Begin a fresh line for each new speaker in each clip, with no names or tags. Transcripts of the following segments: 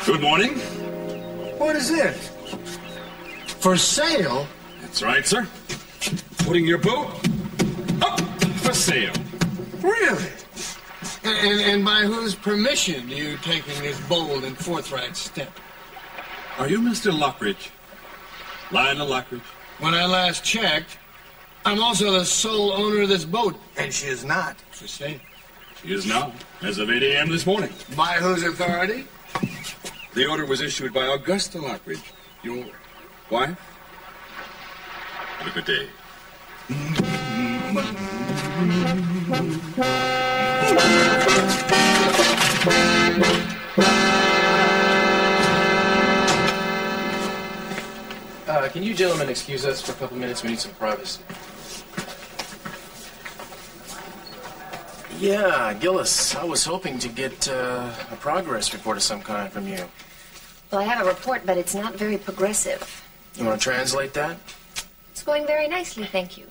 Good morning.
What is it? For sale?
That's right, sir. Putting your boat up for sale.
Really? And by whose permission are you taking this bold and forthright step?
Are you Mr. Lockridge? Lionel Lockridge?
When I last checked, I'm also the sole owner of this boat, and she is not for sale.
She is now, as of 8 a.m. this morning.
By whose authority?
The order was issued by Augusta Lockridge, your wife. Have a good day.
Can you gentlemen excuse us for a couple minutes? We need some privacy. Yeah, Gillis, I was hoping to get a progress report of some kind from you.
Well, I have a report, but it's not very progressive.
You want to translate that?
It's going very nicely, thank you.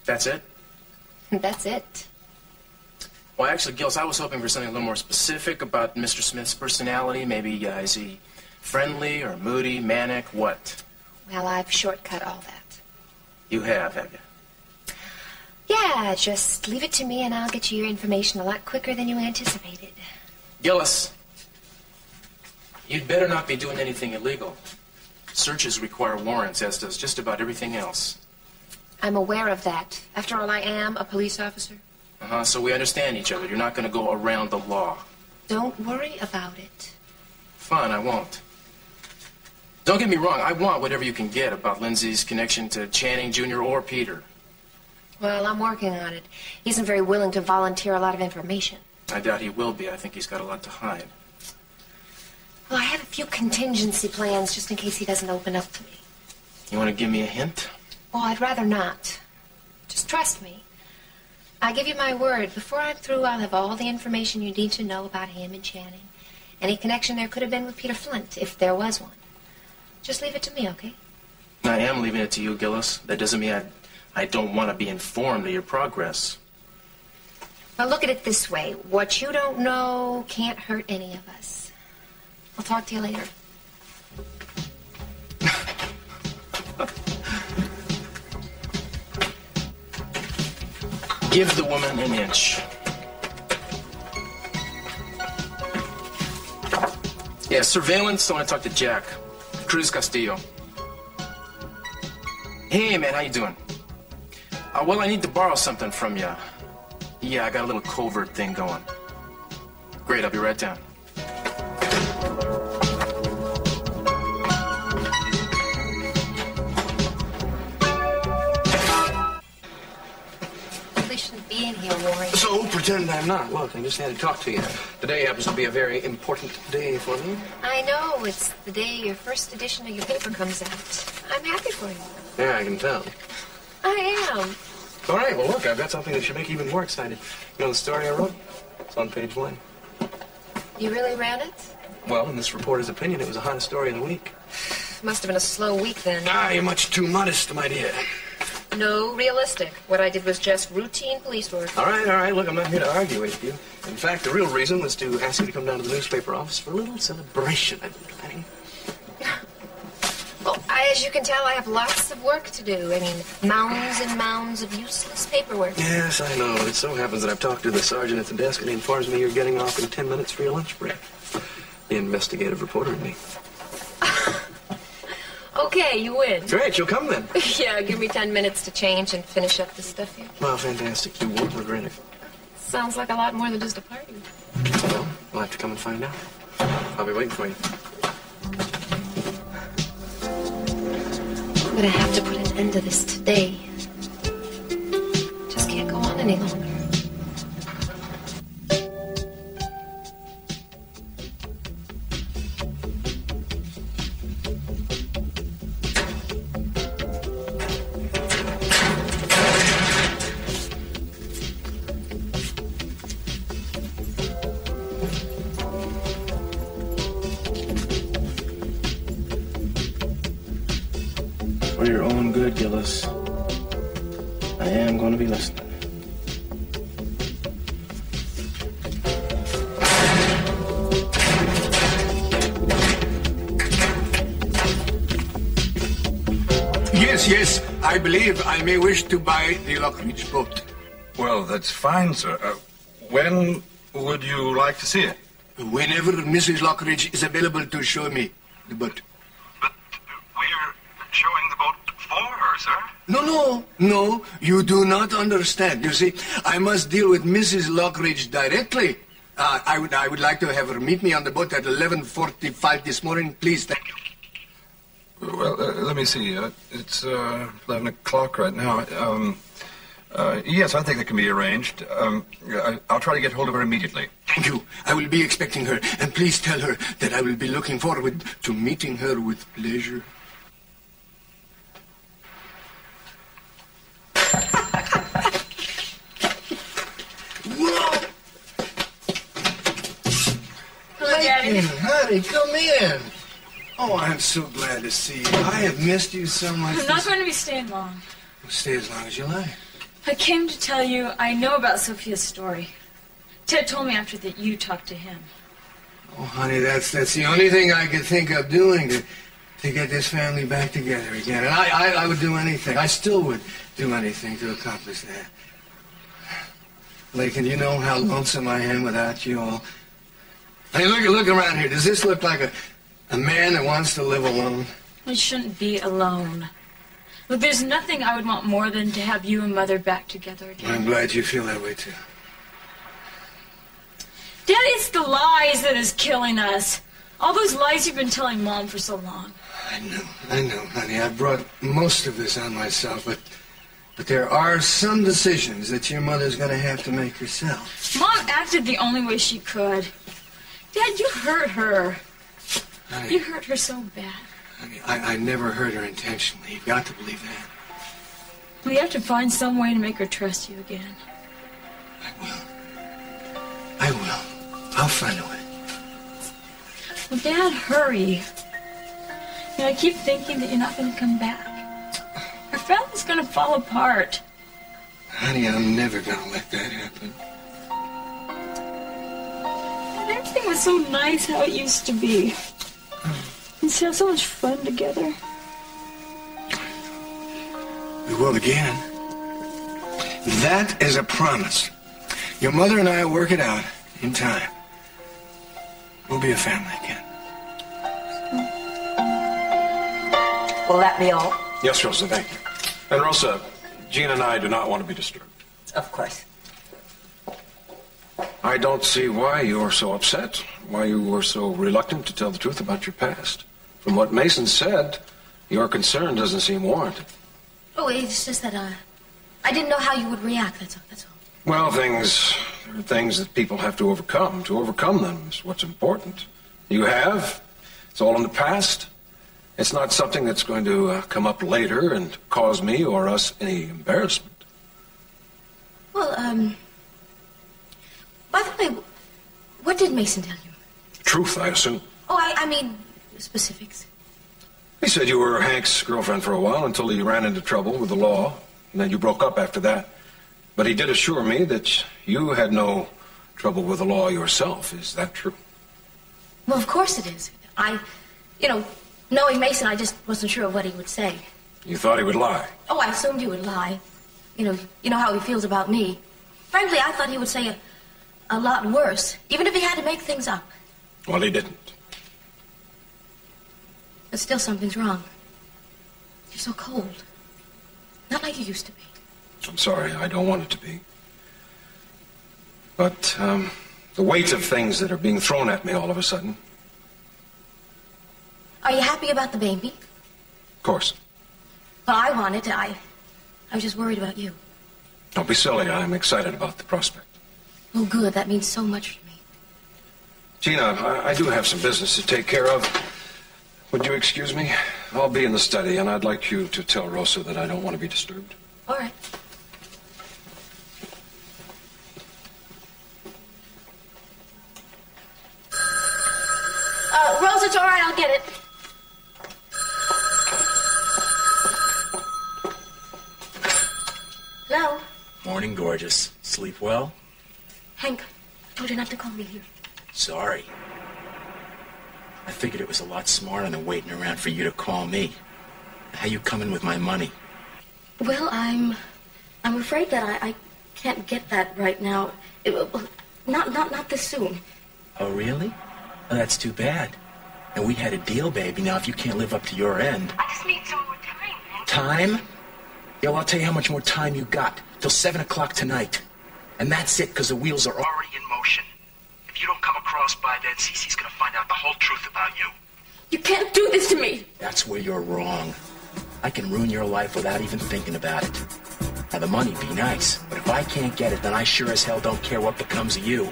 That's it?
That's it.
Well, actually, Gillis, I was hoping for something a little more specific about Mr. Smith's personality. Maybe, is he friendly or moody, manic, what?
Well, I've shortcut all that.
You have you?
Yeah, just leave it to me and I'll get you your information a lot quicker than you anticipated.
Gillis, you'd better not be doing anything illegal. Searches require warrants, as does just about everything else.
I'm aware of that. After all, I am a police officer.
So we understand each other. You're not going to go around the law.
Don't worry about it.
Fine, I won't. Don't get me wrong, I want whatever you can get about Lindsay's connection to Channing Jr. or Peter.
Well, I'm working on it. He isn't very willing to volunteer a lot of information.
I doubt he will be. I think he's got a lot to hide.
Well, I have a few contingency plans just in case he doesn't open up to me.
You want to give me a hint?
Oh, I'd rather not. Just trust me. I give you my word. Before I'm through, I'll have all the information you need to know about him and Channing. Any connection there could have been with Peter Flint, if there was one. Just leave it to me, okay?
I am leaving it to you, Gillis. That doesn't mean I don't want to be informed of your progress.
Well, look at it this way. What you don't know can't hurt any of us. I'll talk to you later.
Give the woman an inch. Yeah, surveillance. I want to talk to Jack. Cruz Castillo. Hey, man, how you doing? Well, I need to borrow something from you. Yeah, I got a little covert thing going. Great, I'll be right down.
They shouldn't be in here, Warren.
So, pretend I'm not. Look, I just had to talk to you. Today happens to be a very important day for me.
I know. It's the day your first edition of your paper comes out. I'm happy for you.
Yeah, I can tell.
I am.
All right, well, look, I've got something that should make you even more excited. You know the story I wrote? It's on page 1.
You really ran it?
Well, in this reporter's opinion, it was the hottest story of the week.
Must have been a slow week then.
You're much too modest, my dear.
No, realistic. What I did was just routine police work.
All right. Look, I'm not here to argue with you. In fact, the real reason was to ask you to come down to the newspaper office for a little celebration I've been planning.
Well, as you can tell, I have lots of work to do. I mean, mounds and mounds of useless paperwork.
Yes, I know. It so happens that I've talked to the sergeant at the desk, and he informs me you're getting off in 10 minutes for your lunch break. The investigative reporter and me.
Okay, you win.
Great, you'll come then.
Yeah, give me 10 minutes to change and finish up this stuff here.
Well, fantastic. You won't regret it.
Sounds like a lot more than just a party.
Well, we'll have to come and find out. I'll be waiting for you.
I'm gonna have to put an end to this today. Just can't go on any longer.
For your own good, Gillis, I am going to be listening.
Yes. I believe I may wish to buy the Lockridge boat.
Well, that's fine, sir. When would you like to see it?
Whenever Mrs. Lockridge is available to show me the boat.
But we're showing the boat for her, sir.
No. You do not understand. You see, I must deal with Mrs. Lockridge directly. I would like to have her meet me on the boat at 11:45 this morning, please. Thank you.
Well, let me see. It's 11 o'clock right now. Yes, I think that can be arranged. I'll try to get hold of her immediately.
Thank you. I will be expecting her. And please tell her that I will be looking forward to meeting her with pleasure.
Hello, Daddy.
Honey, come in. Oh, I'm so glad to see you. I have missed you so much.
I'm not going to be staying long.
Stay as long as you like.
I came to tell you I know about Sophia's story. Ted told me after that you talked to him.
Oh, honey, that's the only thing I could think of doing to get this family back together again. And I would do anything. I still would do anything to accomplish that. Lakin, you know how lonesome I am without you all. Hey, look around here. Does this look like a man that wants to live alone?
We shouldn't be alone. Look, there's nothing I would want more than to have you and Mother back together again.
I'm glad you feel that way, too.
Dad, it's the lies that is killing us. All those lies you've been telling Mom for so long.
I know, honey. I brought most of this on myself, but there are some decisions that your mother's going to have to make herself.
Mom acted the only way she could. Dad, you hurt her.
Honey,
you hurt her so bad.
Honey, I never hurt her intentionally. You've got to believe that.
We have to find some way to make her trust you again.
I will. I'll find a way.
Well, Dad, hurry. I keep thinking that you're not going to come back. Our family's going to fall apart.
Honey, I'm never going to let that happen.
And everything was so nice how it used to be. We used to have so much fun together.
We will again. That is a promise. Your mother and I will work it out in time. We'll be a family again.
Will that be all?
Yes, Rosa, thank you. And Rosa, Jean and I do not want to be disturbed.
Of course.
I don't see why you are so upset, why you were so reluctant to tell the truth about your past. From what Mason said, your concern doesn't seem warranted.
Oh, it's just that, I didn't know how you would react, that's all.
Well, there are things that people have to overcome. To overcome them is what's important. You have. It's all in the past. It's not something that's going to come up later and cause me or us any embarrassment.
Well, by the way, what did Mason tell you?
Truth, I assume.
Oh, I mean, specifics.
He said you were Hank's girlfriend for a while until he ran into trouble with the law, and then you broke up after that. But he did assure me that you had no trouble with the law yourself. Is that true?
Well, of course it is. Knowing Mason, I just wasn't sure of what he would say.
You thought he would lie?
Oh, I assumed he would lie. You know how he feels about me. Frankly, I thought he would say a lot worse, even if he had to make things up.
Well, he didn't.
But still, something's wrong. You're so cold. Not like you used to be.
I'm sorry, I don't want it to be. But the weight of things that are being thrown at me all of a sudden.
Are you happy about the baby?
Of course.
Well, I wanted to. I was just worried about you.
Don't be silly. I'm excited about the prospect.
Oh, good. That means so much to me.
Gina, I do have some business to take care of. Would you excuse me? I'll be in the study, and I'd like you to tell Rosa that I don't want to be disturbed.
All right. Rosa, it's all right. I'll get it. Hello?
Morning, gorgeous. Sleep well?
Hank, I told you not to call me here.
Sorry. I figured it was a lot smarter than waiting around for you to call me. How you coming with my money?
Well, I'm afraid that I can't get that right now. Not this soon.
Oh, really? Oh, that's too bad. And we had a deal, baby. Now, if you can't live up to your end...
I just need some more time, man.
Time? Yeah, well, I'll tell you how much more time you got. Till 7 o'clock tonight. And that's it, because the wheels are already in motion. If you don't come across by then, Cece's gonna find out the whole truth about you.
You can't do this to me.
That's where you're wrong. I can ruin your life without even thinking about it. Now, the money be nice, but if I can't get it, then I sure as hell don't care what becomes of you.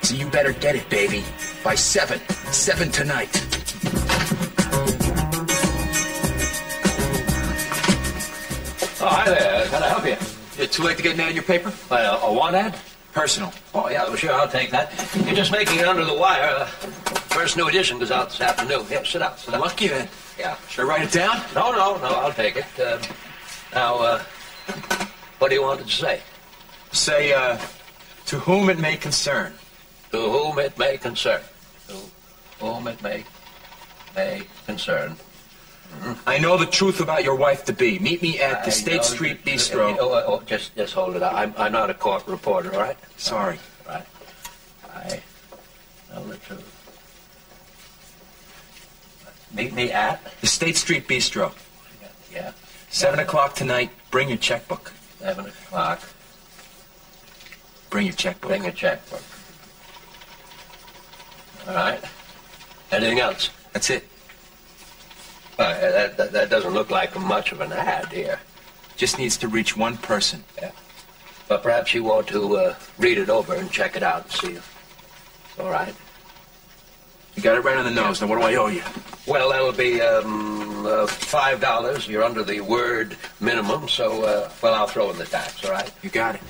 So you better get it, baby. By 7. 7 tonight.
Oh, hi there. Can I help you?
It's too late to get an ad in your paper?
A what ad?
Personal.
Oh, yeah, well, sure, I'll take that. You're just making it under the wire. First new edition goes out this afternoon. Here, sit down.
Lucky then.
Yeah.
Should I write it down?
No, I'll take it. Now, what do you want it to say?
Say, to whom it may concern.
To whom it may concern. To whom it may concern. Mm-hmm.
I know the truth about your wife-to-be. Meet me at the State Street Bistro.
Just hold it. I'm not a court reporter, all right?
Sorry.
All right. I know the truth. Meet me at?
The State Street Bistro.
Yeah.
7 o'clock tonight. Bring your checkbook.
7 o'clock.
Bring your checkbook.
Bring your checkbook. All right. Anything else?
That's it.
That doesn't look like much of an ad here.
Just needs to reach one person.
Yeah. But perhaps you want to read it over and check it out and see if it's all right.
You got it right on the nose. Now, what do I owe you?
Well, that'll be $5. You're under the word minimum, so, well, I'll throw in the tax, all right?
You got it.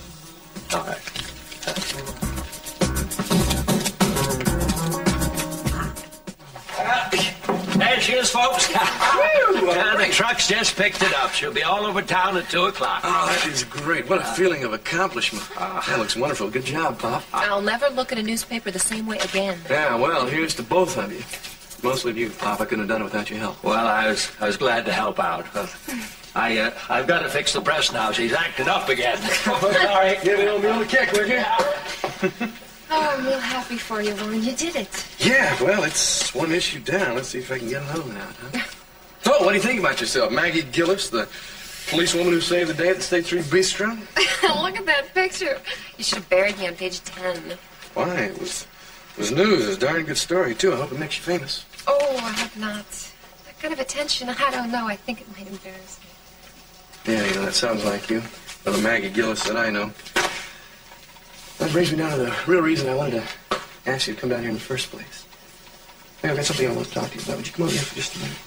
All right. There she is, folks. The truck's just picked it up. She'll be all over town at 2 o'clock.
Oh, that is great. What a feeling of accomplishment. That looks wonderful. Good job, Pop.
I'll never look at a newspaper the same way again.
Yeah, well, here's to both of you. Mostly to you, Pop. I couldn't have done it without your help.
Well, I was glad to help out. I've got to fix the press now. She's acting up again. Sorry.
Give the old mule a kick, would you?
Oh, I'm real happy for you, Warren. You did it.
Yeah, well, it's one issue down. Let's see if I can get another one out, huh? So, what do you think about yourself? Maggie Gillis, the policewoman who saved the day at the State Street Bistro?
Look at that picture. You should have buried me on page 10.
Why? It was news. It was a darn good story, too. I hope it makes you famous.
Oh, I hope not. That kind of attention, I don't know. I think it might embarrass me.
Yeah, that sounds like you. Well, the Maggie Gillis that I know. That brings me down to the real reason I wanted to ask you to come down here in the first place. Hey, I've got something I want to talk to you about. Would you come over here for just a minute?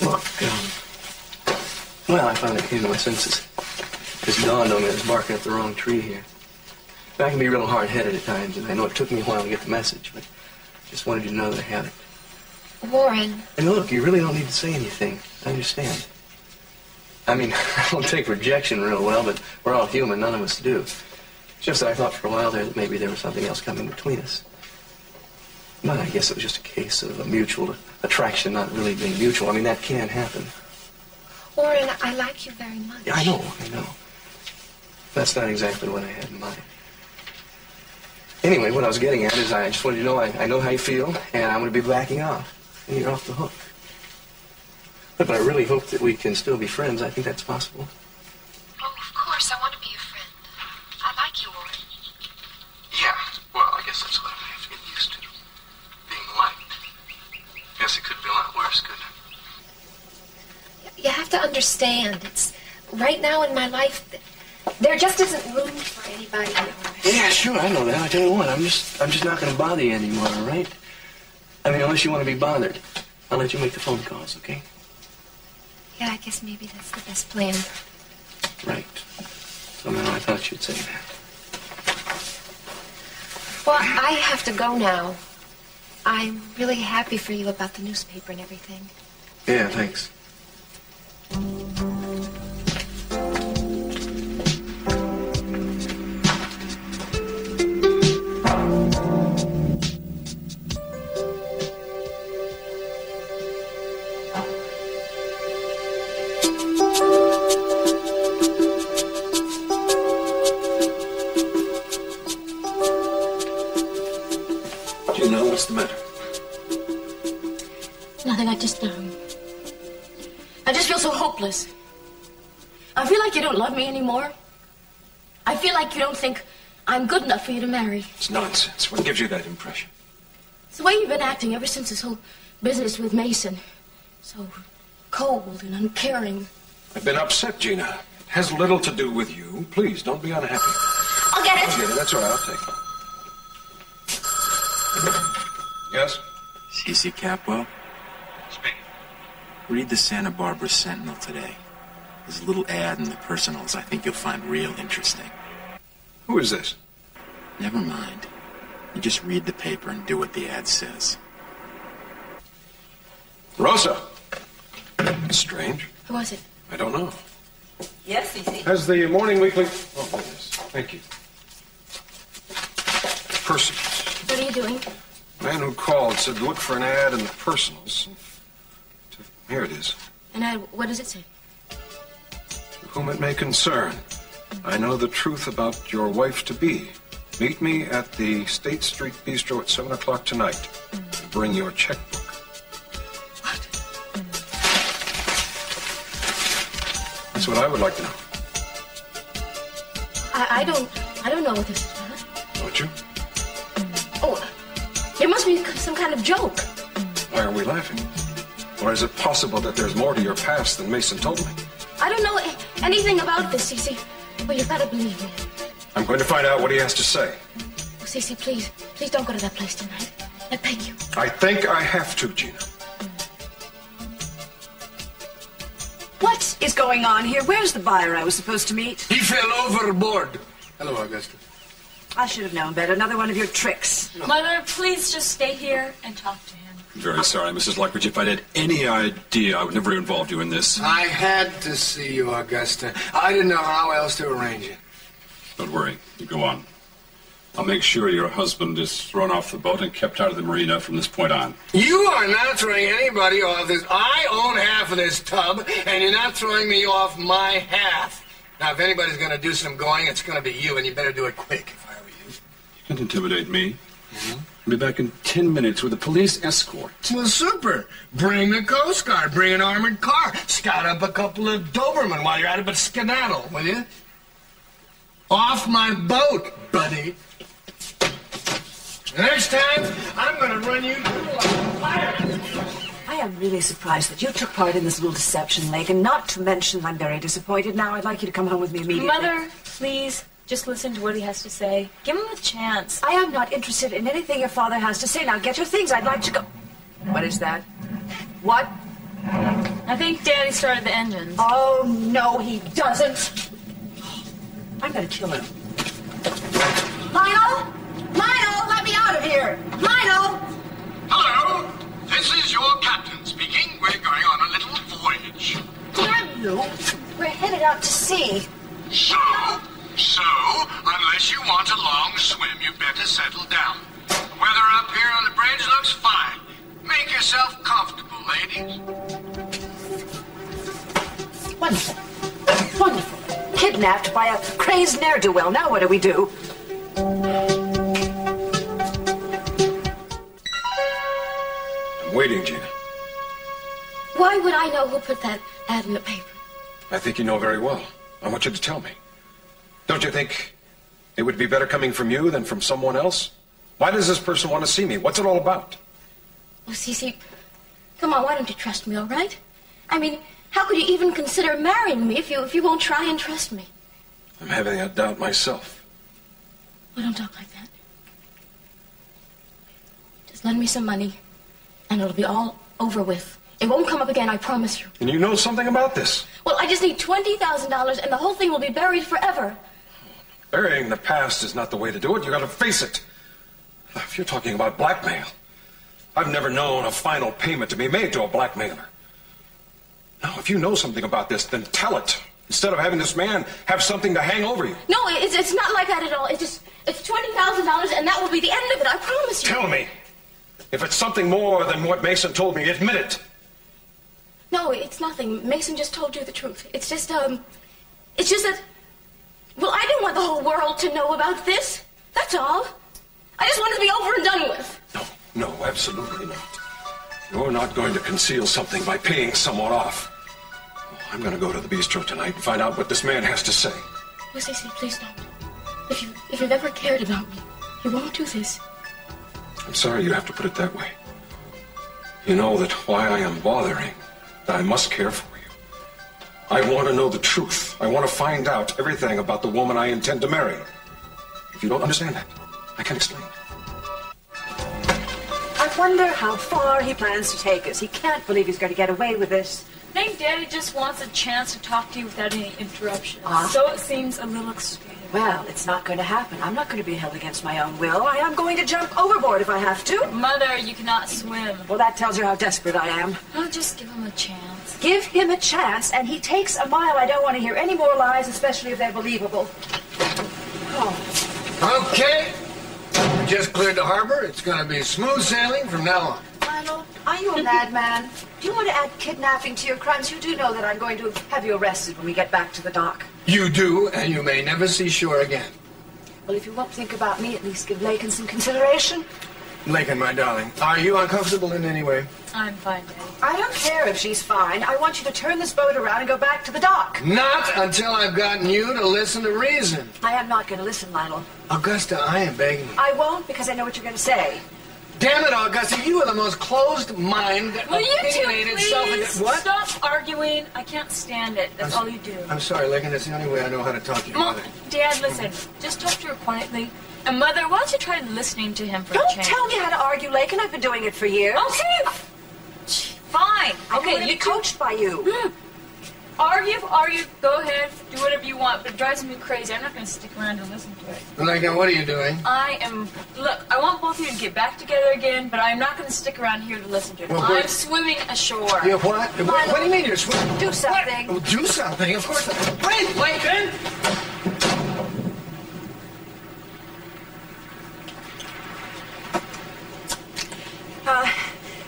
Look, well, I finally came to my senses. It dawned on me I was barking up the wrong tree here. I can be real hard-headed at times, and I know it took me a while to get the message, but just wanted you to know that I had it.
Warren.
And look, you really don't need to say anything. I understand. I mean, I don't take rejection real well, but we're all human. None of us do. It's just that I thought for a while there that maybe there was something else coming between us. But I guess it was just a case of a mutual attraction not really being mutual. I mean, that can happen.
Warren, I like you very much.
Yeah, I know. That's not exactly what I had in mind. Anyway, what I was getting at is I just wanted you to know I know how you feel, and I'm going to be backing off, and you're off the hook. But I really hope that we can still be friends. I think that's possible.
Oh, of course, I want to be your friend. I like you, Warren.
Yeah, well, I guess that's what I have to get used to. Being liked. Guess it could be a lot worse, couldn't it?
You have to understand, it's right now in my life, there just isn't room for anybody else.
Yeah, sure, I know that. I tell you what, I'm just not going to bother you anymore, all right? I mean, unless you want to be bothered. I'll let you make the phone calls, okay?
Yeah, I guess maybe that's the best plan.
Right. Somehow I thought you'd say that.
Well, I have to go now. I'm really happy for you about the newspaper and everything.
Yeah, thanks.
Gina, what's the matter?
Nothing, I just feel so hopeless. I feel like you don't love me anymore. I feel like you don't think I'm good enough for you to marry.
It's nonsense. What gives you that impression?
It's the way you've been acting ever since this whole business with Mason. So cold and uncaring.
I've been upset, Gina. It has little to do with you. Please, don't be unhappy.
I'll get it.
I'll get it. That's all right. I'll take it. Yes?
C.C. Capwell?
Speak.
Read the Santa Bárbara Sentinel today. There's a little ad in the personals I think you'll find real interesting.
Who is this?
Never mind. You just read the paper and do what the ad says.
Rosa! That's strange.
Who was it?
I don't know.
Yes, Cece.
Has the morning weekly... Oh, there it is. Thank you. Personals.
What are you doing?
The man who called said look for an ad in the personals. Here it is.
An ad, what does it say?
To whom it may concern. I know the truth about your wife-to-be. Meet me at the State Street Bistro at 7 o'clock tonight. Bring your checkbook.
What?
That's what I would like to know.
I don't know what this is about.
Don't you?
Oh, it must be some kind of joke.
Why are we laughing? Or is it possible that there's more to your past than Mason told me?
I don't know anything about this, Cece. But you gotta believe me.
I'm going to find out what he has to say.
Oh, Cece, please don't go to that place tonight. I beg you.
I think I have to, Gina.
What is going on here? Where's the buyer I was supposed to meet?
He fell overboard. Hello, Augusta.
I should have known better. Another one of your tricks.
Mother, please just stay here and talk to him.
Very sorry, Mrs. Lockridge. If I'd had any idea, I would never have involved you in this.
I had to see you, Augusta. I didn't know how else to arrange it.
Don't worry. You go on. I'll make sure your husband is thrown off the boat and kept out of the marina from this point on.
You are not throwing anybody off this. I own half of this tub, and you're not throwing me off my half. Now, if anybody's going to do some going, it's going to be you, and you better do it quick if I were you.
You can't intimidate me. I'll be back in 10 minutes with a police escort.
Well, super. Bring the Coast Guard. Bring an armored car. Scout up a couple of Doberman while you're at it, but skedaddle, will you? Off my boat, buddy. Next time, I'm going to run you through like fire.
I am really surprised that you took part in this little deception, Lake, and not to mention I'm very disappointed. Now I'd like you to come home with me immediately.
Mother, please, just listen to what he has to say. Give him a chance.
I am not interested in anything your father has to say. Now get your things. I'd like to go... What is that? What?
I think Daddy started the engines.
Oh, no, he doesn't. I'm going to kill him. Lionel? Lionel, let me out of here! Lionel!
Hello, this is your captain speaking. We're going on a little voyage.
Damn you! We're headed out to sea.
So, unless you want a long swim, you better settle down. The weather up here on the bridge looks fine. Make yourself comfortable, ladies.
Wonderful. Wonderful. Kidnapped by a crazed ne'er-do-well. Now what do we do?
I'm waiting, Gina.
Why would I know who put that ad in the paper?
I think you know very well. I want you to tell me. Don't you think it would be better coming from you than from someone else? Why does this person want to see me? What's it all about?
Well, Cece, come on, why don't you trust me, all right? I mean, how could you even consider marrying me if you won't try and trust me?
I'm having that doubt myself.
Well, don't talk like that. Just lend me some money, and it'll be all over with. It won't come up again, I promise you.
And you know something about this?
Well, I just need $20,000, and the whole thing will be buried forever.
Burying the past is not the way to do it. You got to face it. If you're talking about blackmail, I've never known a final payment to be made to a blackmailer. Now, if you know something about this, then tell it. Instead of having this man have something to hang over you.
No, it's not like that at all. It's $20,000, and that will be the end of it, I promise you.
Tell me. If it's something more than what Mason told me, admit it.
No, it's nothing. Mason just told you the truth. It's just that, well, I didn't want the whole world to know about this. That's all. I just wanted to be over and done with.
No. absolutely not. You're not going to conceal something by paying someone off. I'm going to go to the bistro tonight and find out what this man has to say.
Oh, Cece, please don't. If you've ever cared about me, you won't do this.
I'm sorry you have to put it that way. You know that why I am bothering, that I must care for you. I want to know the truth. I want to find out everything about the woman I intend to marry. If you don't understand that, I can explain.
I wonder how far he plans to take us. He can't believe he's going to get away with this.
I think Daddy just wants a chance to talk to you without any interruptions. So it seems a little extreme.
Well, it's not going to happen. I'm not going to be held against my own will. I am going to jump overboard if I have to.
Mother, you cannot swim.
Well, that tells you how desperate I am.
Oh, just give him a chance.
Give him a chance, and he takes a mile. I don't want to hear any more lies, especially if they're believable. Oh.
Okay. We just cleared the harbor. It's going to be smooth sailing from now on.
Lionel, are you a madman? Do you want to add kidnapping to your crimes? You do know that I'm going to have you arrested when we get back to the dock.
You do, and you may never see shore again.
Well, if you won't think about me, at least give Lakin some consideration.
Lakin, my darling, are you uncomfortable in any way?
I'm fine, Daddy.
I don't care if she's fine. I want you to turn this boat around and go back to the dock.
Not until I've gotten you to listen to reason.
I am not going to listen, Lionel.
Augusta, I am begging you.
I won't, because I know what you're going to say.
Damn it, Augusta, you are the most closed-minded,
Will you two
opinionated,
please
What?
stop arguing? I can't stand it. That's all you do.
I'm sorry, Lakin, that's the only way I know how to talk to you
Mom,
about it.
Dad, listen. Just talk to her quietly. And Mother, why don't you try listening to him for a
Don't
change?
tell me how to argue, Lakin. I've been doing it for years.
Okay. Fine.
I'm going to be coached by you.
Argue, go ahead, do whatever you want, but it drives me crazy. I'm not going to stick around and listen to it.
Lakin, what are you doing?
Look, I want both of you to get back together again, but I'm not going to stick around here to listen to it.
Well,
I'm swimming ashore.
You're what? What do you mean you're swimming?
Do something.
What? Do something? Of course. Wait, Lakin!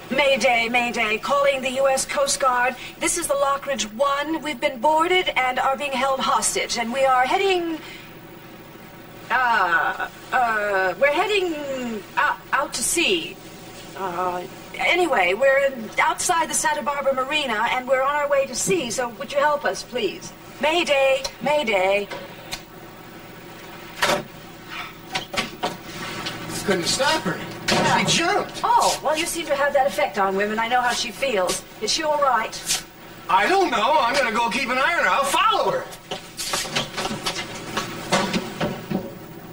Mayday, Mayday, calling the U.S. Coast Guard. This is the Lockridge 1. We've been boarded and are being held hostage, and we are heading... we're heading out to sea. Anyway, we're outside the Santa Bárbara Marina, and we're on our way to sea, so would you help us, please? Mayday, Mayday.
Couldn't stop her. She jumped.
Oh, well, you seem to have that effect on women. I know how she feels. Is she all right?
I don't know. I'm going to go keep an eye on her. I'll follow her.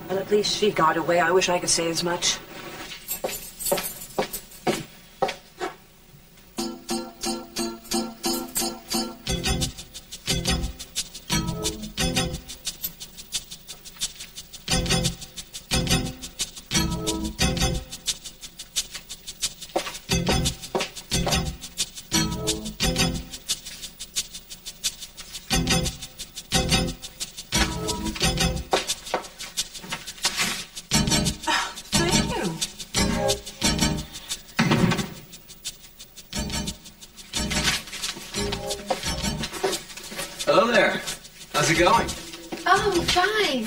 Well, at least she got away. I wish I could say as much.
Hello there. How's it going?
Oh, fine.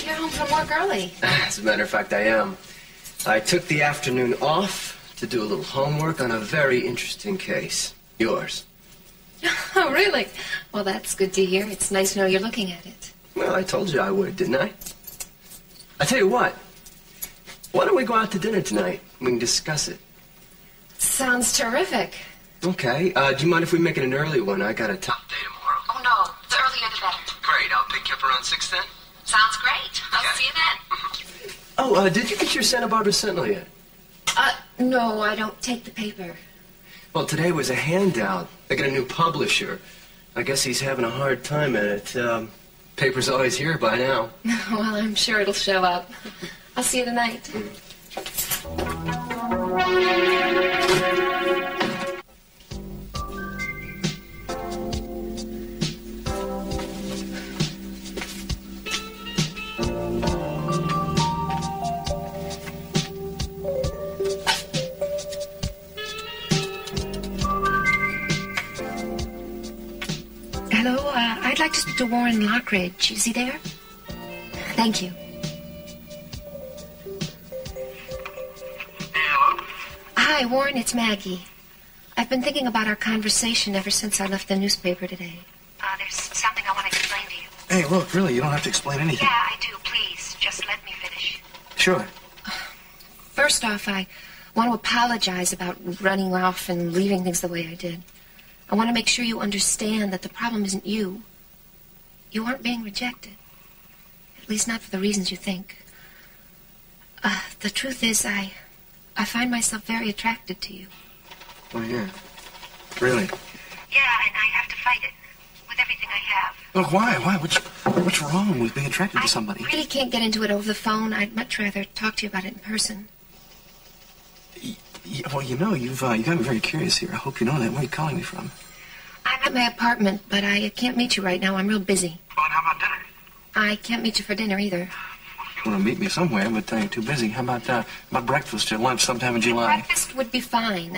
You're home from work early.
As a matter of fact, I am. I took the afternoon off to do a little homework on a very interesting case. Yours.
Oh, really? Well, that's good to hear. It's nice to know you're looking at it.
Well, I told you I would, didn't I? I tell you what. Why don't we go out to dinner tonight? We can discuss it.
Sounds terrific.
Okay. Do you mind if we make it an early one? I got a top day tomorrow.
Oh, no. The earlier the better.
Great. I'll pick you up around 6 then.
Sounds great. I'll see you then.
Oh, did you get your Santa Bárbara Sentinel yet?
No, I don't take the paper.
Well, today was a handout. They got a new publisher. I guess he's having a hard time at it. Paper's always here by now.
Well, I'm sure it'll show up. I'll see you tonight. Hello, I'd like to speak to Warren Lockridge. Is he there? Thank you.
Hello?
Hi, Warren, it's Maggie. I've been thinking about our conversation ever since I left the newspaper today. There's something I want to explain to you.
Hey, look, really, you don't have to explain anything.
Yeah, I do. Please, just let me finish.
Sure.
First off, I want to apologize about running off and leaving things the way I did. I want to make sure you understand that the problem isn't you. You aren't being rejected. At least not for the reasons you think. The truth is, I find myself very attracted to you.
Oh, yeah. Really?
Yeah, and I have to fight it with everything I have.
Look, why? What's wrong with being attracted to somebody?
I really can't get into it over the phone. I'd much rather talk to you about it in person.
Well, you know, you got me very curious here. I hope you know that. Where are you calling me from?
I'm at my apartment, but I can't meet you right now. I'm real busy.
Well, how about dinner?
I can't meet you for dinner either.
You want to meet me somewhere, but you're too busy. How about breakfast or lunch sometime in July?
Breakfast would be fine.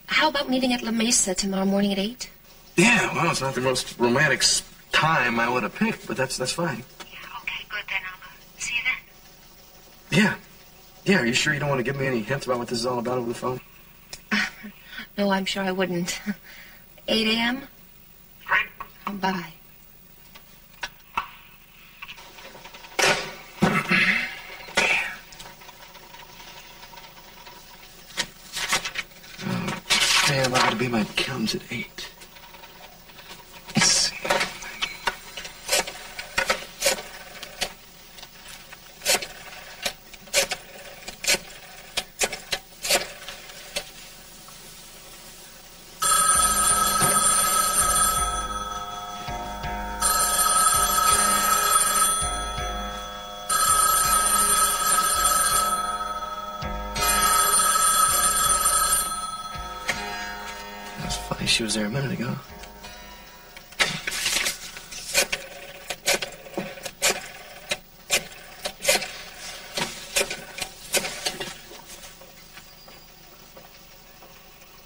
How about meeting at La Mesa tomorrow morning at 8?
Yeah, well, it's not the most romantic time I would have picked, but that's fine.
Yeah, okay, good. Then I'll see you then.
Yeah. Yeah, are you sure you don't want to give me any hints about what this is all about over the phone?
No, I'm sure I wouldn't. 8 a.m.?
Great.
Bye.
Damn, I gotta be my accountants at 8. Let's see. She was there a minute ago.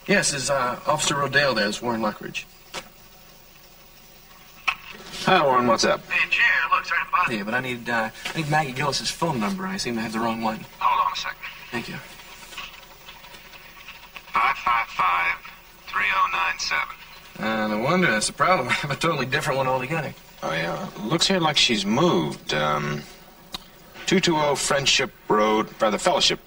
Yes, is Officer Rodale there? It's Warren Luckridge.
Hi, Warren, what's up?
Hey, Chair, look, sorry to bother you.
Yeah, but I need Maggie Gillis's phone number. I seem to have the wrong one.
Hold on a second.
Thank you.
555-3097.
No wonder. That's the problem. I have a totally different one altogether.
Oh, yeah. Looks here like she's moved. 220 Fellowship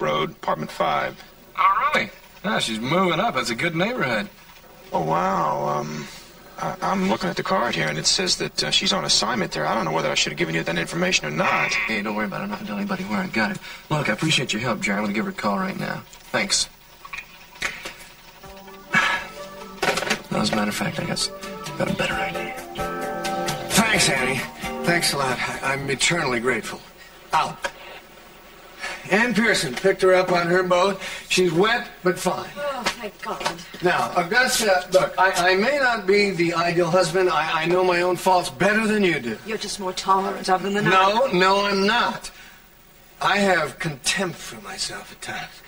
Road, apartment 5.
Oh, really? Ah, she's moving up. That's a good neighborhood.
Oh, wow. I'm looking at the card here, and it says that she's on assignment there. I don't know whether I should have given you that information or not.
Hey, don't worry about it. I'm not going to tell anybody where I got it. Look, I appreciate your help, Jerry. I'm going to give her a call right now. Thanks. As a matter of fact, I guess I've got a better idea.
Thanks, Annie. Thanks a lot. I'm eternally grateful. Out. Ann Pearson picked her up on her boat. She's wet, but fine.
Oh, thank God.
Now, Augusta, look, I may not be the ideal husband. I know my own faults better than you do.
You're just more tolerant of them than I am.
No, I'm not. I have contempt for myself at times.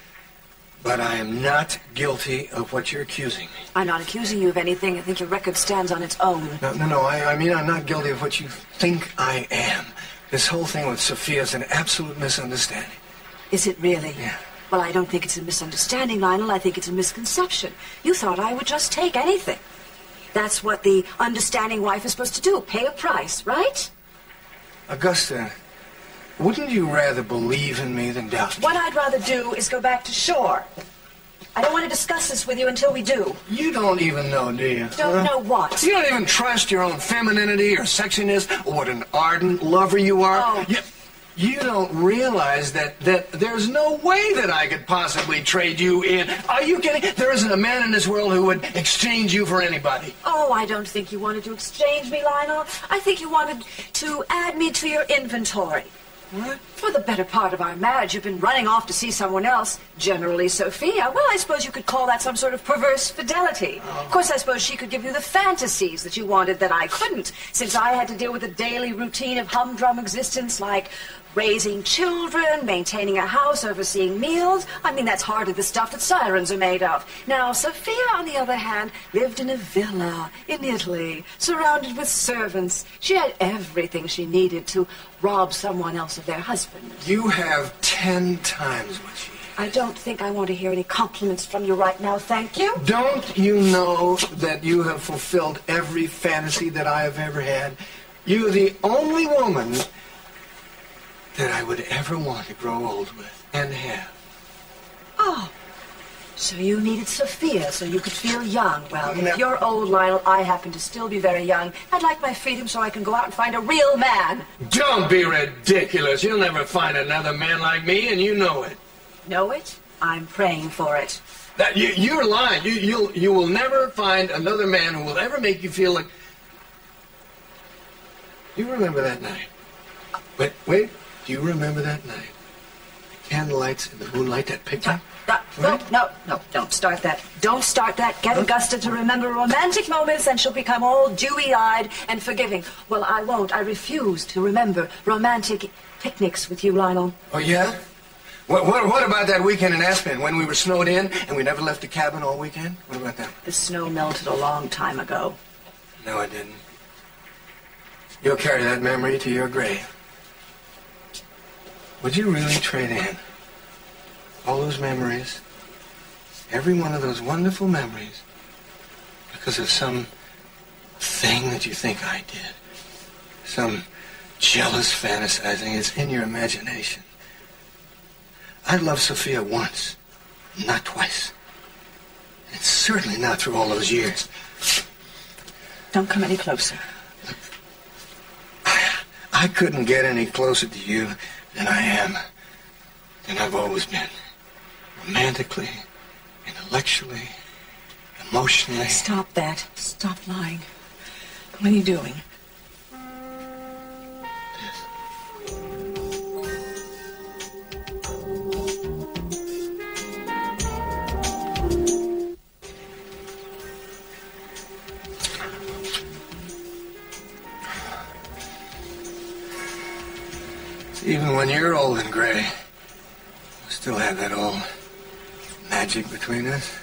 But I am not guilty of what you're accusing me.
I'm not accusing you of anything. I think your record stands on its own.
No. I mean, I'm not guilty of what you think I am. This whole thing with Sophia is an absolute misunderstanding.
Is it really?
Yeah.
Well, I don't think it's a misunderstanding, Lionel. I think it's a misconception. You thought I would just take anything. That's what the understanding wife is supposed to do. Pay a price, right?
Augusta, wouldn't you rather believe in me than doubt me?
What I'd rather do is go back to shore. I don't want to discuss this with you until we do.
You don't even know, do you?
Don't know what?
You don't even trust your own femininity or sexiness or what an ardent lover you are.
Oh.
You don't realize that there's no way that I could possibly trade you in. Are you kidding? There isn't a man in this world who would exchange you for anybody.
Oh, I don't think you wanted to exchange me, Lionel. I think you wanted to add me to your inventory.
What?
For the better part of our marriage, you've been running off to see someone else, generally Sophia. Well, I suppose you could call that some sort of perverse fidelity.
Oh.
Of course, I suppose she could give you the fantasies that you wanted that I couldn't, since I had to deal with the daily routine of humdrum existence like raising children, maintaining a house, overseeing meals. I mean, that's hardly the stuff that sirens are made of. Now, Sophia, on the other hand, lived in a villa in Italy, surrounded with servants. She had everything she needed to rob someone else of their husband.
You have 10 times what she has.
I don't think I want to hear any compliments from you right now, thank you.
Don't you know that you have fulfilled every fantasy that I have ever had? You're the only woman that I would ever want to grow old with and have.
Oh, so you needed Sophia so you could feel young. Well, if you're old, Lionel, I happen to still be very young. I'd like my freedom so I can go out and find a real man.
Don't be ridiculous. You'll never find another man like me, and you know it.
Know it? I'm praying for it.
You're lying. You will never find another man who will ever make you feel like... You remember that night? Wait. Do you remember that night? The candlelights and the moonlight, that picture?
No, don't start that. Don't start that. Get Augusta to remember romantic moments and she'll become all dewy-eyed and forgiving. Well, I won't. I refuse to remember romantic picnics with you, Lionel.
Oh, yeah? What about that weekend in Aspen when we were snowed in and we never left the cabin all weekend? What about that?
The snow melted a long time ago.
No, it didn't. You'll carry that memory to your grave. Would you really trade in all those memories, every one of those wonderful memories, because of some thing that you think I did? Some jealous fantasizing is in your imagination. I loved Sophia once, not twice. And certainly not through all those years.
Don't come any closer.
I couldn't get any closer to you than I am, than I've always been. Romantically, intellectually, emotionally.
Stop that. Stop lying. What are you doing?
Even when you're old and gray, we still have that old magic between us.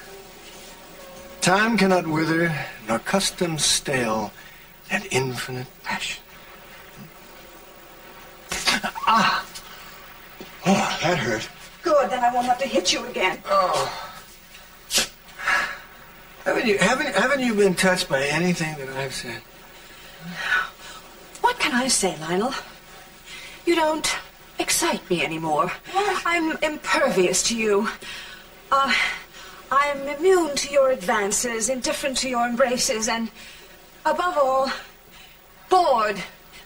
Time cannot wither, nor custom stale that infinite passion. Ah! Oh, that hurt.
Good, then I won't have to hit you again.
Oh. Haven't you been touched by anything that I've said?
What can I say, Lionel? You don't excite me anymore. I'm impervious to you. I'm immune to your advances, indifferent to your embraces, and above all, bored.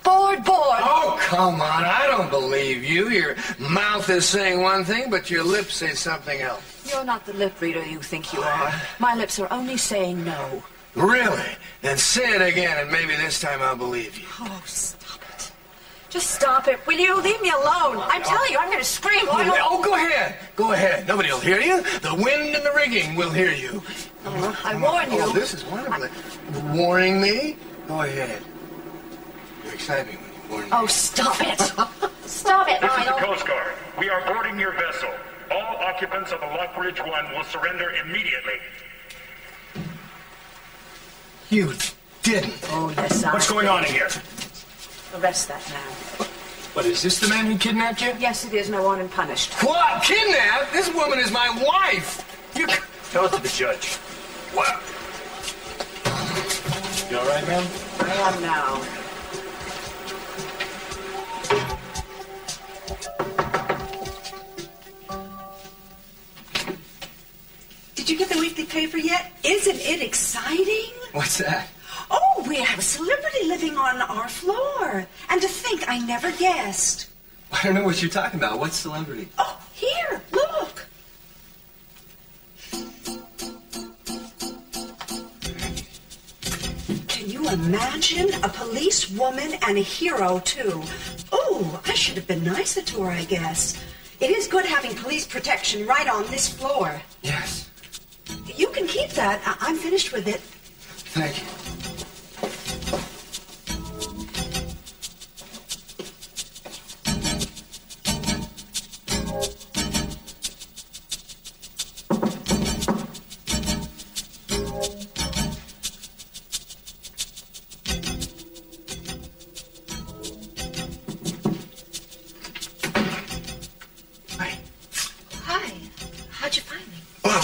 Bored.
Oh, come on. I don't believe you. Your mouth is saying one thing, but your lips say something else.
You're not the lip reader you think you are. My lips are only saying no.
Really? Then say it again, and maybe this time I'll believe you.
Oh, stop it. Just stop it, will you? Leave me alone. I'm telling you, I'm going to scream.
Oh, go ahead. Go ahead. Nobody will hear you. The wind and the rigging will hear you.
I warn you.
Oh, this is wonderful. Warning me? Go ahead. You excite me when you warn me.
Oh, stop it. Stop it,
This is the
Lionel.
Coast Guard. We are boarding your vessel. All occupants of the Lockridge One will surrender immediately.
You didn't.
Oh, yes, I
What's going on in here?
Arrest that man.
What, is this the man who kidnapped you?
Yes, it is, and I want him punished.
What? Kidnapped? This woman is my wife. You...
Tell it to the judge.
What?
You all right, ma'am?
I am now.
Did you get the weekly paper yet? Isn't it exciting?
What's that?
Oh, we have a celebrity living on our floor. And to think I never guessed.
I don't know what you're talking about. What celebrity?
Oh, here, look. Can you imagine? A policewoman and a hero, too. Oh, I should have been nicer to her, I guess. It is good having police protection right on this floor.
Yes.
You can keep that. I'm finished with it.
Thank you.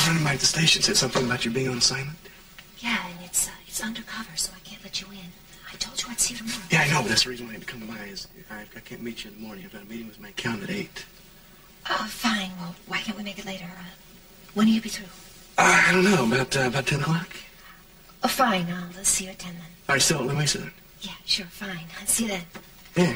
friend of mine at the station said something about you being on assignment.
Yeah, and it's undercover, so I can't let you in. I told you I'd see you tomorrow.
Yeah, I know, but that's the reason why I had to come by. I can't meet you in the morning. I've got a meeting with my accountant at 8.
Fine. Well, why can't we make it later? When will you be through?
I don't know, about 10 o'clock.
Oh, fine. I'll see you at 10 then.
All right, so let me sit.
Yeah, sure, fine. I'll see you then.
Yeah.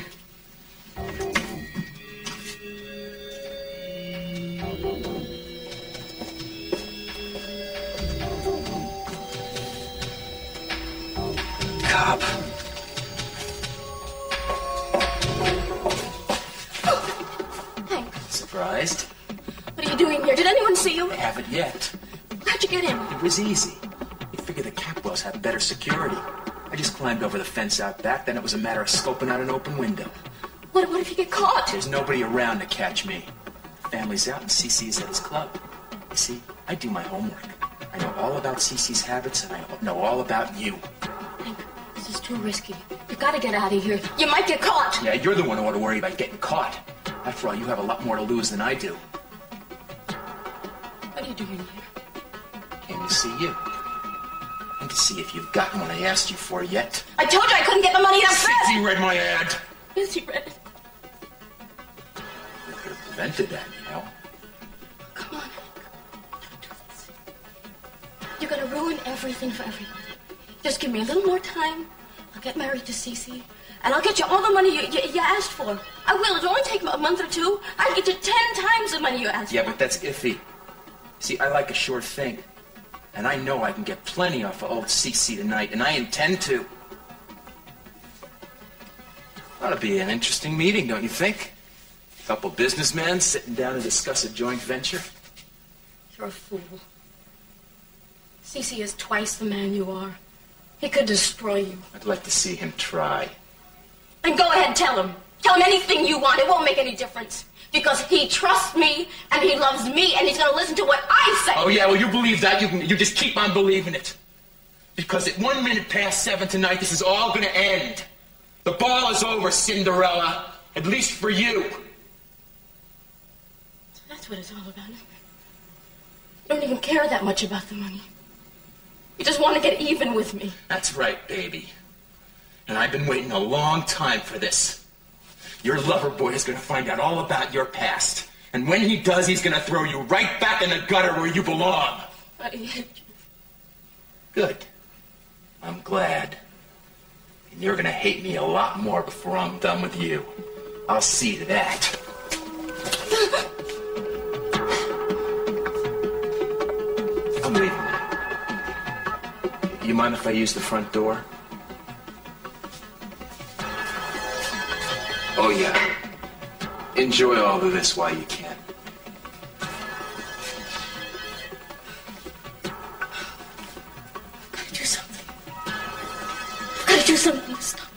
Cop.
Hank,
Surprised?
what are you doing here? Did anyone see you?
I haven't yet.
How'd you get in?
It was easy. You figure the Capwells have better security. I just climbed over the fence out back, then it was a matter of scoping out an open window.
What if you get caught?
There's nobody around to catch me. The family's out and CC's at his club. You see, I do my homework. I know all about CC's habits, and I know all about you.
Hank, this is too risky. You gotta get out of here. You might get caught.
Yeah, you're the one who ought to worry about getting caught. After all, you have a lot more to lose than I do.
What are you doing here?
Came to see you. And to see if you've gotten what I asked you for yet.
I told you I couldn't get the money out fast.
CC read my ad.
Yes, he read it.
You could have prevented that, you know.
Come on, Hank. Don't do this. You're gonna ruin everything for everyone. Just give me a little more time. I'll get married to Cece, and I'll get you all the money you asked for. I will. It'll only take a month or two. I'll get you 10 times the money you asked for.
Yeah, but that's iffy. See, I like a sure thing. And I know I can get plenty off of old CC tonight, and I intend to. Ought to be an interesting meeting, don't you think? A couple businessmen sitting down to discuss a joint venture.
You're a fool. Cece is twice the man you are. He could destroy you.
I'd like to see him try.
Then go ahead, tell him. Tell him anything you want. It won't make any difference. Because he trusts me, and he loves me, and he's going to listen to what I say.
Oh, yeah, well, you believe that. You just keep on believing it. Because at 1 minute past 7 tonight, this is all going to end. The ball is over, Cinderella. At least for you.
So that's what it's all about. You don't even care that much about the money. You just want to get even with me.
That's right, baby. And I've been waiting a long time for this. Your lover boy is going to find out all about your past. And when he does, he's going to throw you right back in the gutter where you belong.
I hate you.
Good. I'm glad. And you're going to hate me a lot more before I'm done with you. I'll see to that. I'm leaving now. You mind if I use the front door? Oh, yeah. Enjoy all of this while you can.
Gotta do something. Gotta do something to stop it.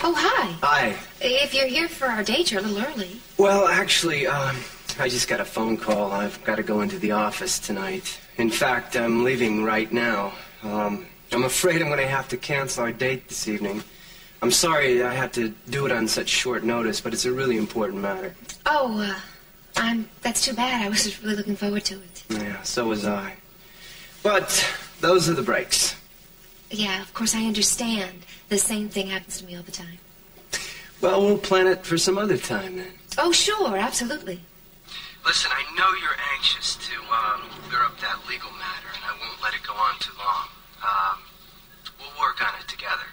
Oh, hi.
Hi.
If you're here for our date, you're a little early.
Well, actually, I just got a phone call. I've got to go into the office tonight. In fact, I'm leaving right now. I'm afraid I'm going to have to cancel our date this evening. I'm sorry I had to do it on such short notice, but it's a really important matter.
Oh, that's too bad. I was really looking forward to it.
Yeah, so was I. But those are the breaks.
Yeah, of course, I understand. The same thing happens to me all the time.
Well, we'll plan it for some other time, then.
Oh, sure, absolutely.
Listen, I know you're anxious to clear up that legal matter, and I won't let it go on too long. We'll work on it together.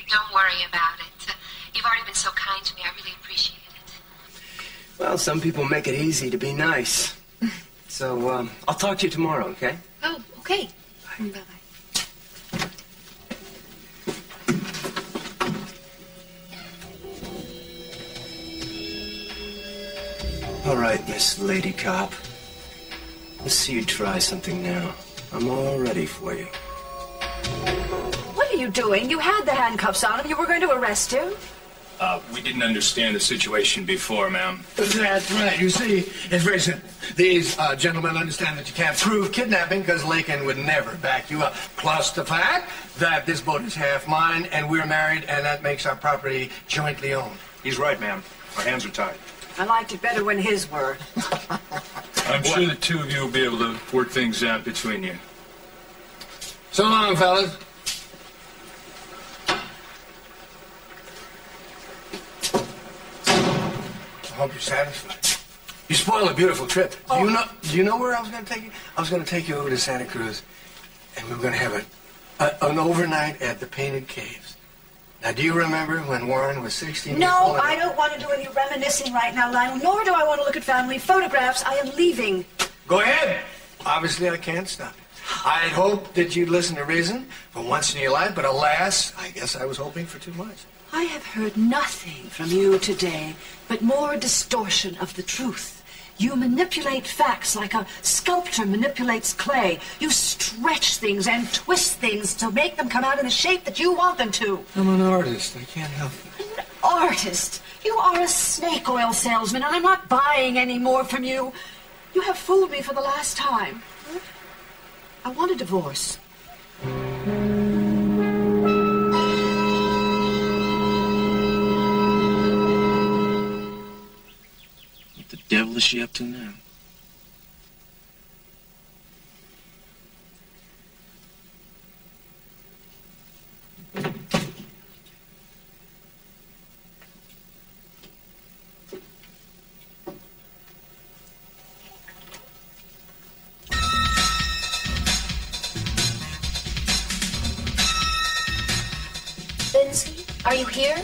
Don't worry about it. You've already been so kind to me. I really appreciate it.
Well, some people make it easy to be nice. So, I'll talk to you tomorrow, okay?
Oh, okay. Bye-bye.
All right, Miss Lady Cop. Let's see you try something now. I'm all ready for you.
What are you doing? You had the handcuffs on him. You were going to arrest him.
We didn't understand the situation before, ma'am.
That's right. You see, it's very simple. These gentlemen understand that you can't prove kidnapping because Lakin would never back you up. Plus the fact that this boat is half mine and we're married, and that makes our property jointly owned.
He's right, ma'am. Our hands are tied.
I liked it better when his were.
I'm sure the two of you will be able to work things out between you.
So long, fellas. I hope you're satisfied. You spoiled a beautiful trip. Do you know where I was going to take you? I was going to take you over to Santa Cruz, and we were going to have an overnight at the Painted Caves. Now, do you remember when Warren was 16
No,
years old?
I don't want to do any reminiscing right now, Lionel, nor do I want to look at family photographs. I am leaving.
Go ahead. Obviously, I can't stop it. I had hoped that you'd listen to reason for once in your life, but alas, I guess I was hoping for too much.
I have heard nothing from you today but more distortion of the truth. You manipulate facts like a sculptor manipulates clay. You stretch things and twist things to make them come out in the shape that you want them to.
I'm an artist. I can't help it.
An artist? You are a snake oil salesman, and I'm not buying any more from you. You have fooled me for the last time. I want a divorce.
What the devil is she up to now?
Lindsay, are you here?